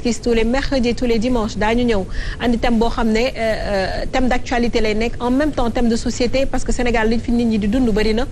Kiss tous les mercredis tous les dimanches daañu ñëw andi thème boo xam ne thème d'actualité lay nekk en même temps thème de société parce que Sénégal liñ fi nit ñi di dund bari na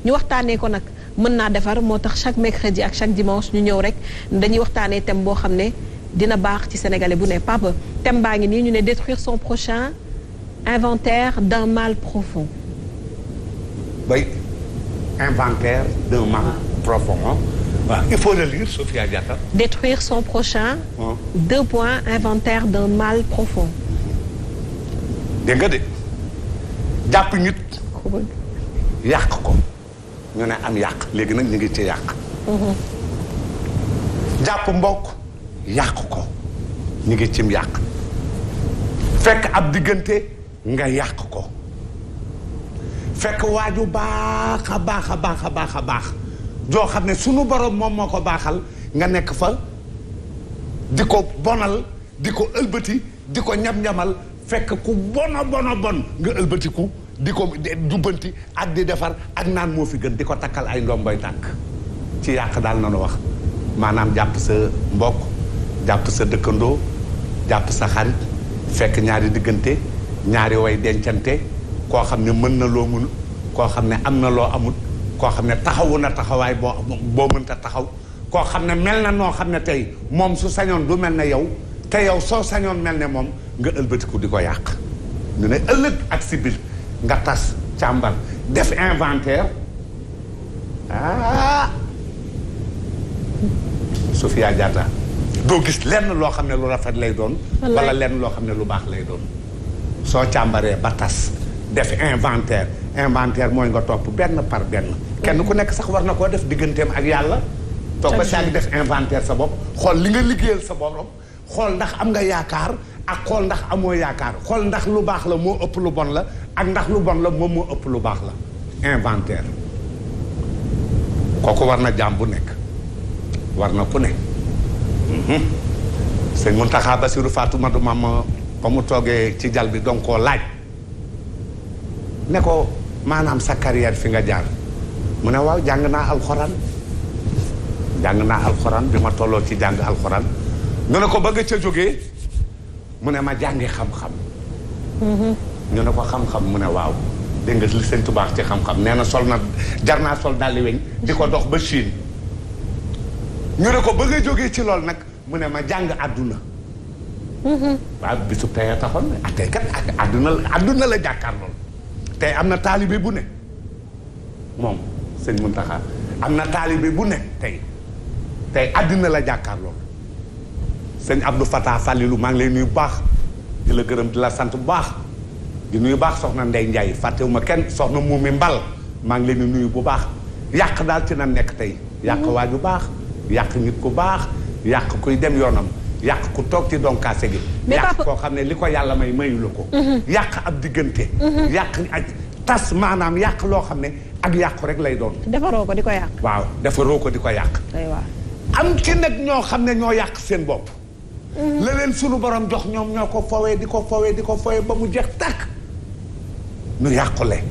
ñu waxtaanee ko nag mën naa defar moo tax chaque mercredi ak chaque dimanche ñu ñëw rek dañuy waxtaanee thème boo xam ne dina baax ci sénégalais bu ne papa thème baa ngi nii ñu ne détruire son prochain inventaire d'un mal profond. Oui, inventaire d'un mal profond. Ouais. Il faut le lire, Sophia Diatta. Détruire son prochain. Deux points, inventaire d'un mal profond. dégg nga de jàpp nit. yàq ko ñu ne am yàq léegi nag ñu ngi ci yàq. jàpp mbokk yàq ko ñu ngi cim yàq. fekk ab diggante nga yàq ko. fekk waaju baax a baax a baax a baax a baax. joo xam ne sunu borom moom moo ko baaxal nga nekk fa di ko bonal di ko ëlbati di ko ñam-ñamal fekk ku bona bona bon nga ëlbatiku di ko jubbanti ak di defar ak naan moo fi gën di ko takkal ay ndomboy tànk ci yàq daal na nu wax maanaam jàpp sa mbokk jàpp sa dëkkandoo jàpp sa xarit fekk ñaari diggante ñaari way dencante koo xam ne mën na loo mun koo xam ne am na loo amut koo xam ne taxawu na taxawaay boo mënta taxaw koo xam ne mel na noo xam ne tey moom su sañoon du mel ne yow te yow soo sañoon mel ne moom nga ëlbatiku di ko yàq ñu ne ëllëg ak si biir nga tas càmbar def inventaire Sophia Diatta doo gis lenn loo xam ne lu rafet lay doon wala lenn loo xam ne lu baax lay doon soo càmbaree ba tas def inventaire mooy nga topp benn par benn kenn ku nekk sax war na koo def digganteem ak yàlla toog ba saa ngi def inventaire sa bopp xool li nga liggéeyal sa borom xool ndax am nga yaakaar ak xool ndax amoo yaakaar xool ndax lu baax la moo ëpp lu bon la ak ndax lu bon la moom moo ëpp lu baax la inventaire kooku war na jaam bu nekk war na ku ne sëñ Mountakha Bassirou Fatoumata Mame ba mu toogee ci jal bi donc koo laaj ne ko maanaam sa carrière fi nga jaar mu ne waaw jàng naa alxuraan bi ma tolloo ci jàng alxuraan ñu ne ko ba nga ca jógee mu ne ma jàngi xam-xam ñu ne ko xam-xam mu ne waaw dégg nga li sëñ Tuubaa ci xam-xam nee na jar naa sol dalli weñ di ko dox ba Chine ñu ne ko ba nga jógee ci lool nag mu ne ma jàng àdduna waaw bisu tey a taxoon tey kat àdduna la jàkkaar lool tey am na taalibe bu ne moom sëñ Mountakha am na taalibe bu ne tey àddina la jàkkaar lool sëñ Abdou Fatah Fallilou maa ngi lay nuyu bu baax di la gërëm di la sant bu baax di nuyu baax soxna Ndey Njaay fàttewuma kenn soxna Moumi Mbal maa ngi leen di nuyu bu baax yàq daal ci na nekk tey yàq waaju baax yàq nit ku baax yàq kuy dem yoonam yàq ku toog ci donkaase gi yàq koo xam ne li ko yàlla mayu la ko yàq ab diggante yàq ak tas maanaam yàq loo xam ne ak yàqu rek lay doon defaroo ko di ko yàq waaw defaroo ko di ko yàq am ci nag ñoo xam ne ñoo yàq seen bopp la leen sunu borom jox ñoom ñoo ko fowee di ko fowee ba mu jeex tàkk ñu yàqule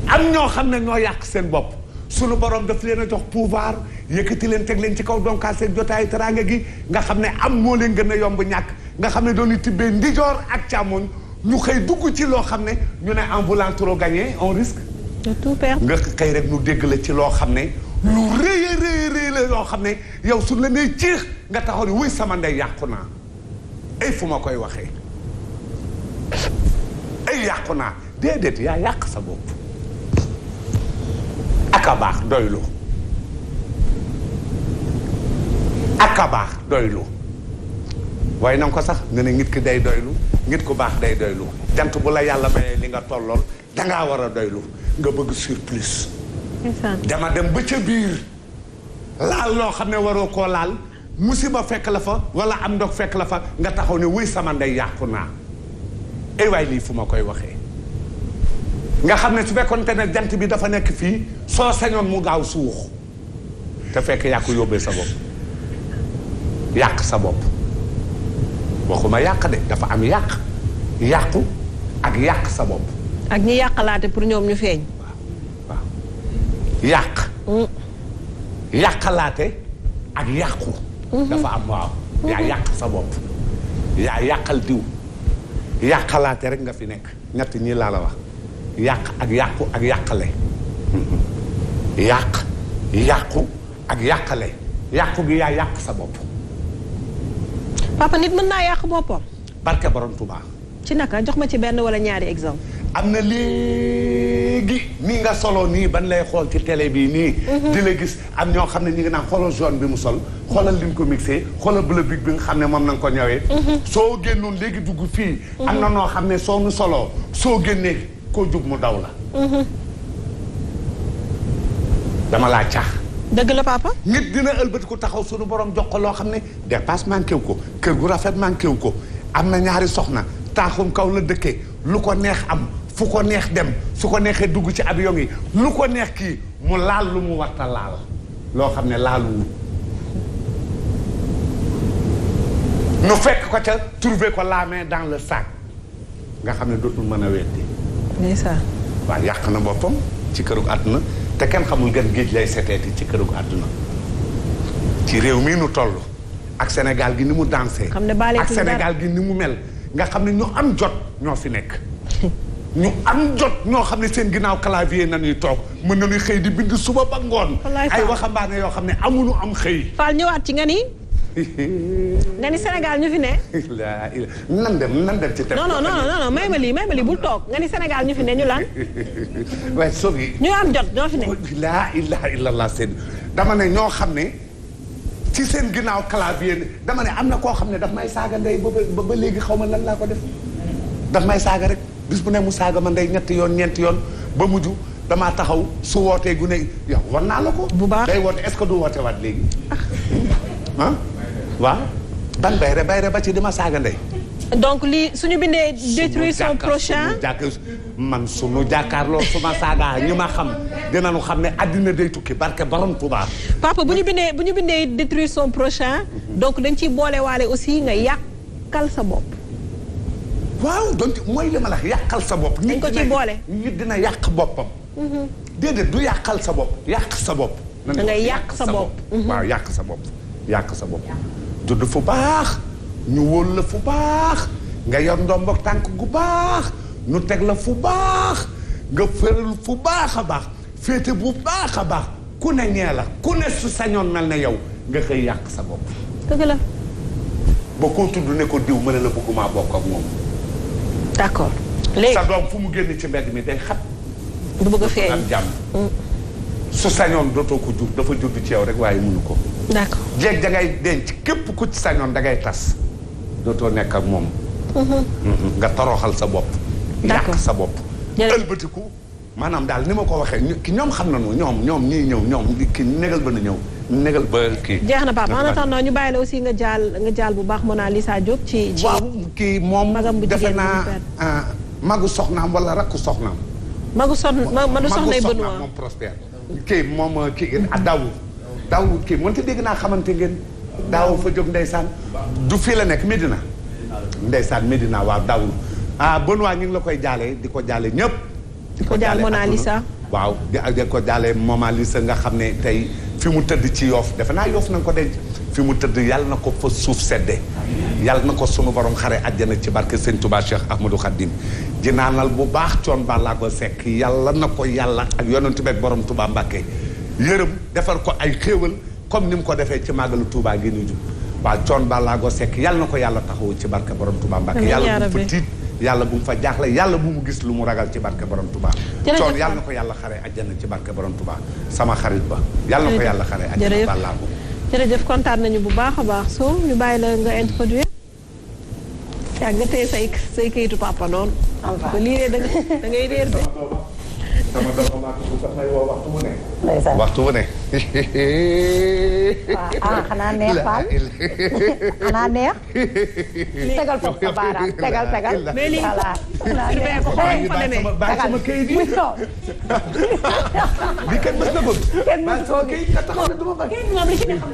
am ñoo xam ne ñoo yàq seen bopp sunu borom daf leen a jox pouvoir yëkkati leen teg leen ci kaw donkaas seen jotaayu teraanga gi nga xam ne am moo leen gën a yomb ñàkk nga xam ne doon tibbee ndijoor ak càmmoñ ñu xëy dugg ci loo xam ne ñu ne en voulant trop gagner on risque de tout perdre nga xëy rek ñu dégg la ci loo xam ne lu rëy la loo xam ne yow su la nee ciix nga taxaw ni wuy sama ndey yàqu naa ay fu ma koy waxee ay yàqu naa déedéet yaa yàq sa bopp aka baax doylu aka baax doylu waaye na nga ko sax nga ne nit ki day doylu nit ku baax day doylu jant bu la yàlla mayee li nga tollool dangaa war a doylu nga bëgg surplus dama dem ba ca biir laal loo xam ne waroo koo laal musiba fekk la fa wala am ndox fekk la fa nga taxaw ne wuy sama ndey yàqu naa ay waay lii fu ma koy waxee nga xam ne su fekkoonte ne jant bi dafa nekk fii soo sañoon mu gaaw suux te fekk yàqu yóbbee sa bopp yàq sa bopp waxuma yàq de dafa am yàqu ak yàq sa bopp ak ñi yàqalaate pour ñoom ñu feeñ yàq yàqalaate ak yàqu dafa am waaw. yaa yàq sa bopp. yaa yàqal diw. yàqalaate rek nga fi nekk ñett ñii laa la wax. yàq ak yàqu ak yàqale. yàq yàqu ak yàqale. yàqu gi yaa yàq sa bopp. papa nit mën naa yàq boppam. barke borom Touba. ci naka jox ma ci benn wala ñaari exemple. am na léegi nii nga solo nii ban lay xool ci télé bii nii. di la gis am ñoo xam ne ñu ngi naan xoolal jaune bi mu sol. xoolal li ñu ko mixé xoolal bleu bi nga xam ne moom na nga ko ñëwee. soo génnoon léegi dugg fii. am na noo xam ne soo nu soloo soo génnee koo jub mu daw la. dama laa caax. dëgg la papa. nit dina ëlbati ko taxaw suñu borom jox ko loo xam ne dépasse manqué wu ko kër gu rafet manqué wu ko am na ñaari soxna taaxum kaw la dëkkee lu ko neex am fu ko neex dem su ko neexee dugg ci avion yi lu ko neex kii mu laal lu mu warta laal loo xam ne laaluwul nu fekk ko ca trouver ko la main dans le sac nga xam ne dootul mën a weddi. ndeysaan. waaw yàq na boppam ci këru àdduna te kenn xamul gan géej lay seteeti ci këru àdduna ci réew mii nu toll ak Sénégal gi ni mu dansé xam ne ak Sénégal gi ni mu mel nga xam ne ñu am jot ñoo fi nekk ñu am jot ñoo xam ne seen ginnaaw clavier nañuy toog mën nañuy xëy di bind suba ba ngoon ay waxambaane yoo xam ne amuñu am xëy. Fall ñëwaat ci nga ni. nga ni Sénégal ñu fi ne. nan dem ci non non non may ma lii bul toog nga ni Sénégal ñu fi ne ñu lan. waaye soog ñu am jot ñoo fi ne. laa ilaha illallah seen dama ne ñoo xam ne ci seen ginnaaw clavier dama ne am na koo xam ne daf may saaga ndey ba léegi xaw ma lan laa ko def daf may saaga rek bis bu ne mu saaga ma ndey ñetti yoon ñeenti yoon ba mujj damaa taxaw su wootee gu ne yow war naa la ko. bu baax day woote est-ce que du woote waat léegi ah. waaw ban bayre ba ci dima saaga ndey. donc lii suñu bindee détruire son prochain. man suñu jàkkaarloo su ma saaga ñi ma xam dinañu xam ne addina day tukki barke borom Tuubaa. papa bu ñu bindee détruire son prochain. donc dañ ciy boole waale aussi nga yàqal sa bopp. waaw donc mooy li ma la yàqal sa bopp. dañ ko ciy boole nit dina yàq boppam. déedéet du yàqal sa bopp yàq sa bopp. da ngay yàq sa bopp. waaw yàq sa bopp yàq sa bopp. judd fu baax ñu wóol la fu baax nga yor ndombok tànk gu baax ñu teg la fu baax nga féral fu baax a baax féete bu baax a baax ku ne ñee la ku ne su sañoon mel ne yow nga xëy yàq sa bopp. dëgg la. ba koo tudd ne ko diw mën a la bëgguma bokk ak moom. d'accord léegi sa doom fu mu génn ci mbedd mi day xat. du bëgg a feeñ am jàmm. su sañoon dootoo ko jur dafa judd ci yow rek waaye mënu ko. d'accord jeeg da ngay denc képp ku ci sañoon da ngay tas dootoo nekk ak moom. nga toroxal sa bopp. d'accord yàq sa bopp. ëlbatiku maanaam daal ni ma ko waxee ñoom xam nañu ñoom ñii ñëw ñoom ki négal ba na ñëw négal ba kii. jeex na papa en attendant ñu bàyyi la aussi nga jaal bu baax Mona Lisa Diop ci waaw kii moom magam bu defe jigéen naa magu soxnaam wala rakku soxnaam. magu soxnay Benoît moom Prospère. kii moom kii Daawud kii mënta dégg naa xamante ngeen daaw fa jóg ndeysaan du fii la nekk Medina ndeysaan Medina waaw Daawud Benoît ñu ngi la koy jaale di ko jaale ñëpp di ko jaale Mona Lisa waaw di ko jaale Mona Lisa nga xam ne tey fi mu tëdd ci Yoff defe naa Yoff na nga ko denc fi mu tëdd yàlla na ko fa suuf sedde yàlla na ko sunu borom xare àjjana ci barke Sëñ Touba Cheikh Ahmadou Khadim di naanal bu baax coon balaa ko sekk yàlla na ko yàlla ak yonentu beeg borom Touba Mbàkke yërëm defar ko ay xéewal comme ni mu ko defee ci màggalu Touba gi ñu jub waaw coon balaago sekk yàlla na ko yàlla taxawu ci barke borom Touba Mbàkke yàlla bu mu fa tiit yàlla bu mu fa jaaxle yàlla bu mu gis lu mu ragal ci barke borom Touba coon yàlla na ko yàlla xare àjjana ci barke borom Touba sama xarit ba yàlla na ko yàlla xare àjjana balaago jërëjëf kontaan nañu bu baax a baax soo ñu bàyyi la nga introduire yaa nga téye say kayitu papa noonu ba lii da ngay réer de sama doom maa ko sax may woo waxtu bu ne. ndeysaan waxtu bu ne. waaw xanaa neex Fall xanaa neex. tegal foofu sa baaraam tegal. mais lii bàyyi sama kayit yi. bi kenn mës na bëgg. bàyyi sama kayit nga taxaw ne du ma bëgg.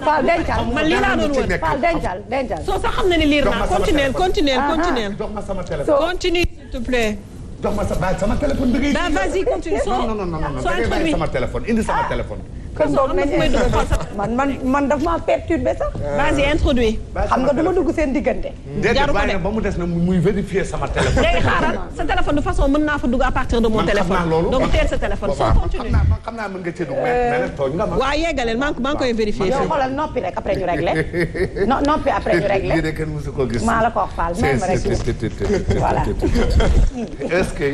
Fall dencal man lii laa doon wër. Fall dencal. soo sax xam na ne liir naa continuer. jox ma sama téléphone. continue s'il te plaît. jox ma sama téléphone bi ngay. vas-y continue non da ngay bàyyi sama téléphone indi sama téléphone. kon boog man daf maa perturbé sax. vas-y introduit. xam nga duma dugg seen diggante. jaru ko de ba mu des na muy vérifier sama téléphone. léegi xaaral sa téléphone de façon mën naa fa dugg à partir de mon téléphone. man xam naa loolu donc teel sa téléphone soo continuer. xam naa mën nga cee dugg mais nag tooñ nga ma. waaw yeggaleel maa ngi koy vérifier. yow xoolal noppi rek après ñu réglé. noppi après ñu réglé. lii de kenn mësu ko gis. maa la ko wax Fall même rek. voilà. est-ce que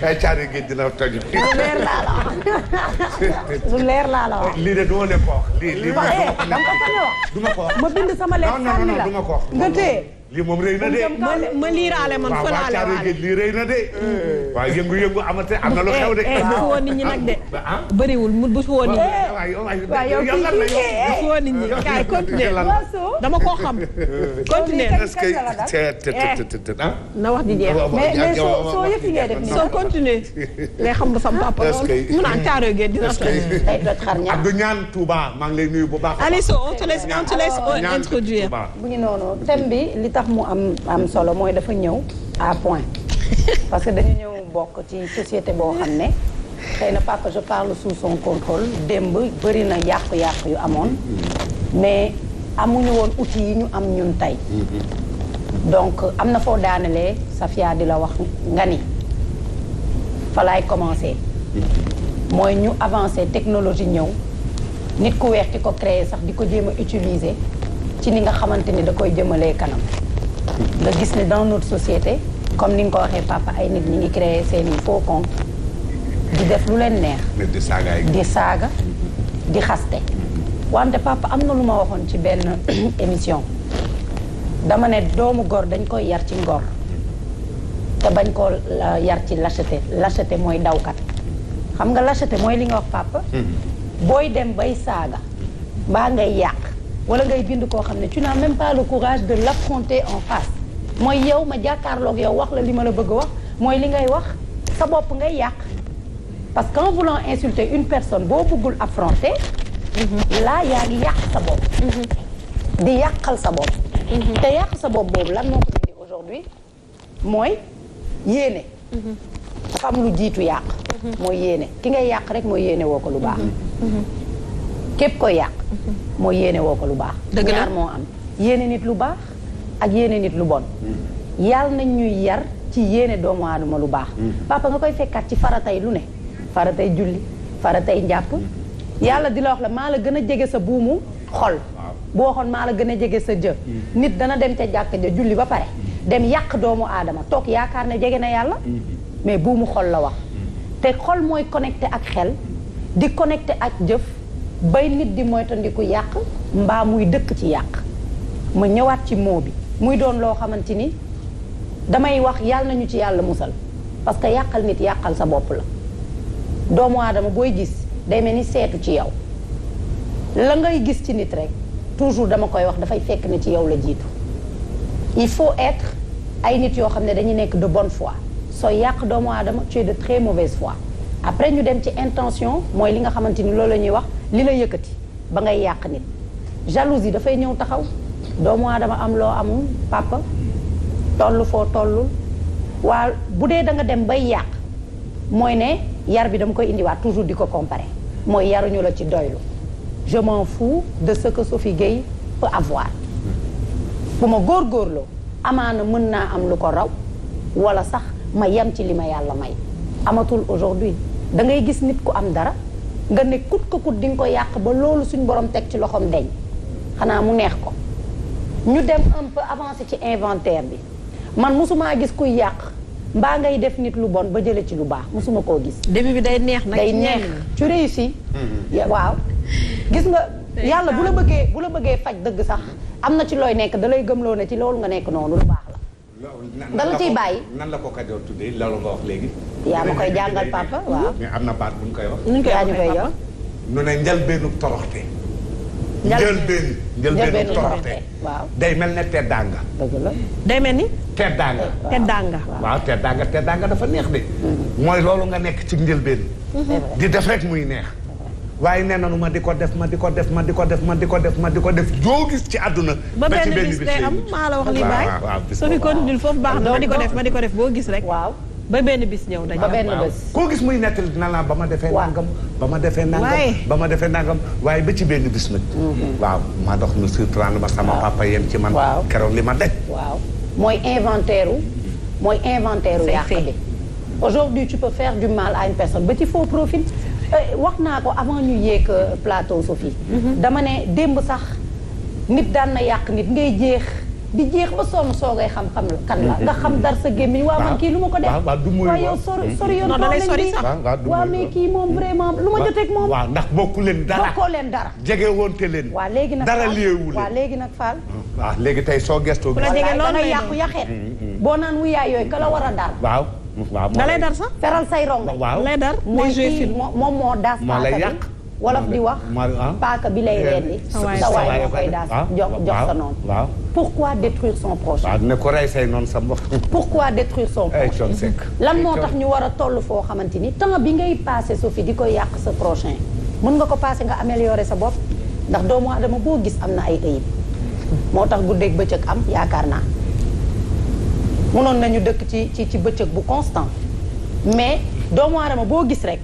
ay caari géej dina toj. lu leer laa la wax. lu leer laa la wax. lii de duma leen ko wax. lii moom duma ko wax. ma bind sama lettre sànni la duma ko wax. nga téye. lii moom rëy na de. ma liiraale man fa laale waale. lii rëy na de. waaw yëngu-yëngu amate am na lu xew de. bu fi woon nit ñi nag de. bëriwul mu bu fi woon nit ñi. waaw yow bu fi woon nit ñi kaay continuer dama koo xam. continuer na wax di jeex. mais soo yëf yi ngay def nii. soo continuer ngay xam nga sama papa loolu. mu naan Caaroy Géej dina toj. day toj xar ñaar. Abdou Ñaan Touba maa ngi lay nuyu bu baax. Alice on te laisse introduire. bu ñu noonu thème bi li tax mu am solo mooy dafa ñëw à point parce que dañu ñëw bokk ci société boo xam ne xëy na papa je parle sous son contrôle démb bëri na yàqu-yàqu yu amoon mais amuñu woon outils yi ñu am ñun tey donc am na foo daanelee Safia di la wax nga ni fa laay commencer mooy ñu avancer technologie ñëw nit ku weex ki ko créer sax di ko jéem a utiliser ci ni nga xamante ni da koy jëmalee kanam nga gis ne dans notre société comme ni nga ko waxee papa ay nit ñi ngi créer seen i faux compte di def lu leen neex di saaga di xaste wante papa am na lu ma waxoon ci benn émission dama ne doomu góor dañ koy yar ci ngor te bañ koo yar ci lâcheté mooy dawkat xam nga lâcheté mooy li nga wax papa booy dem bay saaga mbaa ngay yàq wala ngay bind koo xam ne tu n'as même pas le courage de l'affronter en face mooy yow ma jàkkaarloog yow wax la li ma la bëgg a wax mooy li ngay wax sa bopp ngay yàq parce qu'en voulant insulter une personne boo bëggul affronter là yaa ngi yàq sa bopp di yàqal sa bopp te yàq sa bopp boobu lan moo ko indi aujourd'hui mooy yéene dafa am lu jiitu yàq mooy yéene ki ngay yàq rek mooy yéene woo ko lu baax képp koy yàq mooy yéene woo ko lu baax ñaar moo am yéene nit lu baax ak yéene nit lu bon yàlla nañ ñuy yar ci yéene doomu aadama lu baax papa nga koy fekkaat ci faratay lu ne faratay julli faratay njàpp yàlla di la wax la maa la gën a jege sa buumu xol boo waxoon maa la gën a jege sa jë nit dana dem ca jàkk ja julli ba pare dem yàq doomu aadama toog yaakaar ne jege na yàlla mais buumu xol la wax te xol mooy connecté ak xel di connecté ak jëf bay nit di moytandiku yàq mbaa muy dëkk ci yàq ma ñëwaat ci moo bi muy doon loo xamante ni damay wax yàlla nañu ci yàlla musal parce que yàqal nit yàqal sa bopp la doomu aadama booy gis day mel ni seetu ci yow la ngay gis ci nit rek toujours dama koy wax dafay fekk ne ci yow la jiitu il faut être ay nit yoo xam ne dañuy nekk de bonne foi sooy yàq doomu aadama tu es de très mauvaise foi après ñu dem ci intention mooy li nga xamante ni loolu la ñuy wax li la yëkkati ba ngay yàq nit jalousie dafay ñëw taxaw doomu aadama am loo amul papa toll foo tollul waa bu dee da nga dem bay yàq mooy ne yar bi dama koy indiwaat toujours di ko comparer mooy yaruñu la ci doylu je m'en fous de ce que Sophie Gueye peut avoir bu ma góorgóorloo amaana mën naa am lu ko raw wala sax ma yem ci li ma yàlla may amatul aujourd'hui da ngay gis nit ku am dara nga ne kut ko kut di nga ko yàq ba loolu suñ borom teg ci loxoom deñ xanaa mu neex ko ñu dem un peu avancé ci inventaire bi man mosuma gis kuy yàq mbaa ngay def nit lu bon ba jële ci lu baax mosuma koo gis début bi day neex nag day neex tu réussis waaw gis nga yàlla bu la bëggee faj dëgg sax am na ci looy nekk da lay gëmloo ne ci loolu nga nekk noonu lu baax la da la ciy bàyyi nan la ko Kajoor tuddee loolu nga wax léegi yaa ma koy jàngal papa waaw mais am na baat bu ñu koy wax yaa ñu koy jox nu ne njëlbeenu toroxte njëlbeenu toroxte waaw day mel ne teddaanga dëgg la day mel ni teddaanga waaw teddaanga dafa neex de mooy loolu nga nekk ci njëlbeen di def rek muy neex waaye nee nanu ma di ko def joo gis ci àdduna ba benn bis day am maa la wax li baay soo fi continue foofu baax na ma di ko def boo gis rek waaw ba benn bis ñëw dañu. ba benn bés. koo gis muy nettali dina la ba ma defee nangam. ba ma defee nangam ba ma defee nangam waaye ba ci benn bis nag. waaw ma dox na surprendre ma sama papa yem ci man. waaw keroog li ma daj. waaw mooy inventaire yàq bi. aujourd'hui tu peux faire du mal à une personne ba ci faux profil. wax naa ko avant ñu yéeg plateau Sophie. dama ne démb sax nit daan na yàq nit ngay jeex. di jeex ba sonn soogay xam kan la nga xam dar sa gémmiñ waaw man kii lu ma ko def waaw yow sori yoon waaw mais kii moom vraiment lu ma joteeg moom waaw ndax bokkoo leen dara jege woonte leen waaw léegi nag dara liewu waaw léegi nag Fall waaw léegi tey soo gestoo la jege loolu da ngay yàqu yaxeet boo naan wu yaay yooyu ka la war a dar waaw da lay dar sax feral say rongo lay dar mooy kii moom moo daas paaka bi wolof di wax paaka bi lay rendi sa waay moo koy daas jox sa noonu pourquoi détruire son prochain waaw ne ko rey say noonu sa mbokk pourquoi détruire son prochain lan moo tax ñu war a toll foo xamante ni temps bi ngay passé Sophie di koy yàq sa prochain mën nga ko passé nga améliorer sa bopp ndax doomu adama boo gis am na ay ayib moo tax guddeeg bëccëg am yaakaar naa mënoon nañu dëkk ci bëccëg bu constant mais doomu adama boo gis rek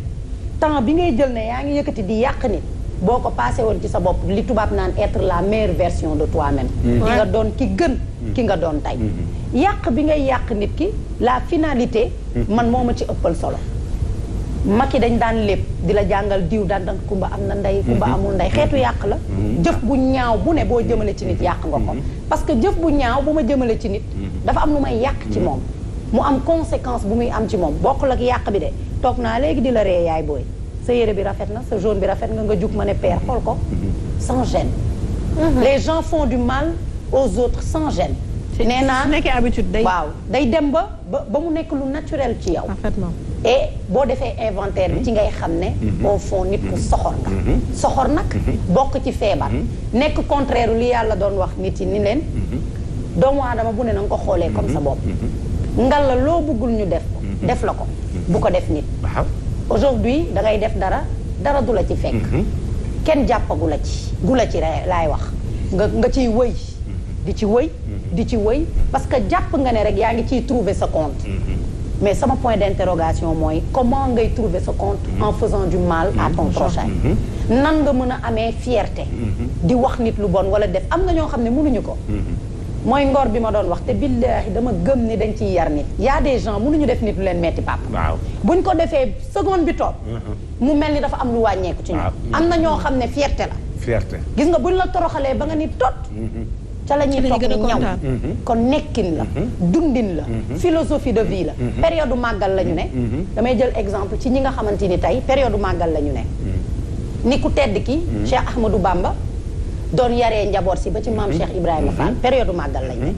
temps bi ngay jël ne yaa ngi yëkkati di yàq nit boo ko passé woon ci sa bopp li tubaab naan être la meilleure version de toi-même ki nga doon ki gën ki nga doon tey yàq bi ngay yàq nit ki la finalité man moo ma ci ëppal solo Macky dañ daan lépp di la jàngal diw daan kumba am na ndey kumba amul ndey xeetu yàq la jëf bu ñaaw bu ne boo jëmale ci nit yàq nga ko parce que jëf bu ñaaw bu ma jëmale ci nit dafa am lu may yàq ci moom mu am conséquence bu muy am ci moom bokkul ak yàq bi de toog naa léegi di la ree yaay booy sa yére bi rafet na sa jaune bi rafet nga jug ma ne père xool ko sans gêne les gens font du mal aux autres sans gêne nee naa su nekkee habitude day waaw day dem ba mu nekk lu naturel ci yow parfaitement et boo defee inventaire bi ci ngay xam ne au fond nit ku soxor nga soxor nag bokk ci feebar nekk contraire li yàlla doon wax nit yi ni leen doomu aadama bu ne na nga ko xoolee comme sa bopp ngal la loo bëggul ñu def ko def la ko bu ko def nit aujourd'hui da ngay def dara du la ci fekk kenn jàppagu la ci gu la ci laay wax nga ciy wëy di ci wëy parce que jàpp nga ne rek yaa ngi ciy trouver sa compte mais sama point d'interrogation mooy comment ngay trouver sa compte en faisant du mal à ton prochain nan nga mën a amee fierté di wax nit lu bon wala def am na ñoo xam ne mënuñu ko mooy ngor bi ma doon wax te billaahi dama gëm ni dañ ciy yar nit y a des gens mënuñu def nit lu leen metti papa buñ ko defee seconde bi toog mu mel ni dafa am lu wàññeeku ci ñoom am na ñoo xam ne fierté la gis nga buñ la toroxalee ba nga ni tot ca la ñuy toog ni ñaw kon nekkin la dundin la philosophie de vie la période màggal la ñu ne damay jël exemple ci ñi nga xamante ni tey période màggal la ñu ne ni ku tedd ki Cheikh Ahmadou Bamba doon yaree njaboot si ba ci maam Cheikh Ibrahima Fall période màggal lañ ne